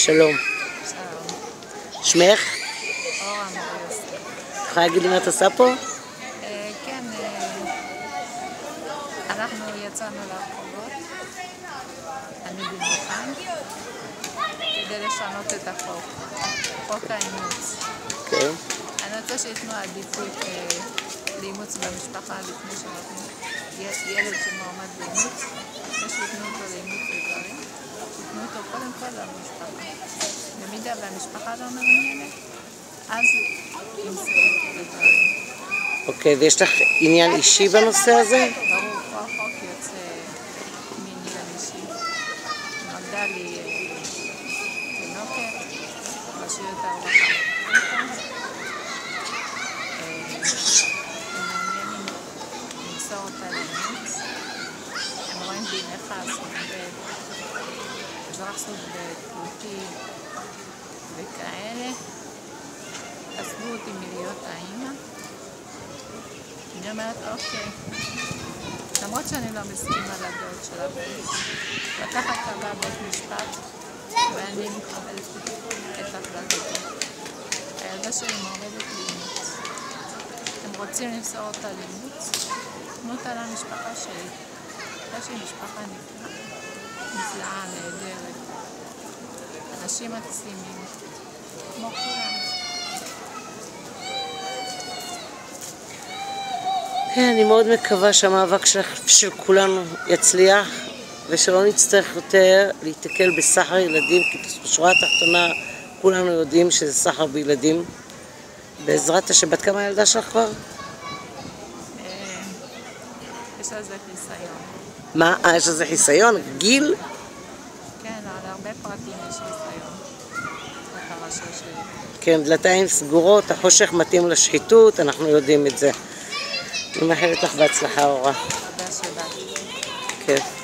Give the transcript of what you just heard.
שלום. שמך? אורה מור-יוסף. יכולה להגיד לי מה את עושה פה? כן, אנחנו יצאנו לרחובות, אני במיוחד, כדי לשנות את החוק, חוק האימוץ. אוקיי. אני רוצה שיתנו עדיפות לאימוץ במשפחה לפני שנותנים ילד שמועמד לאימוץ, ושיתנו אותו לאימוץ לגברים, שיתנו אותו קודם כל למשפחה. במידה והמשפחה לא מעוניינת, אז ימסרו לגברים. אוקיי, ויש לך עניין אישי בנושא הזה? ברור, כל חוק יוצא מעניין אישי. נולדה לי תינוקת, רשויות הרווחה. הם מעוניינים למסור אותה לאימוץ. הם רואים בעיניך אזרח סוג ב' וכאלה. עזבו אותי מלהיות האמא. אני אומרת, אוקיי, למרות שאני לא מסכימה לדעות של הבית, לקחת קבע בית משפט, ואני מכבדת את החלטתי. הילדה שלי מועמדת לאימוץ. הם רוצים למסור אותה לאימוץ, תנו אותה למשפחה שלי. יש לי משפחה נפלאה, נהדרת. אנשים מקסימים, כמו כולם. אני מאוד מקווה שהמאבק של כולנו יצליח ושלא נצטרך יותר להתקל בסחר ילדים, כי בשורה התחתונה כולנו יודעים שזה סחר בילדים. בעזרת השם, בת כמה הילדה שלך כבר? יש לזה חיסיון. מה? יש לזה חיסיון? גיל? כן, על הרבה פרטים יש חיסיון. בפרשה שלי. כן, דלתיים סגורות, החושך מתאים לשחיתות, אנחנו יודעים את זה. אני מאחלת לך בהצלחה, אורה. תודה שבאת. כן.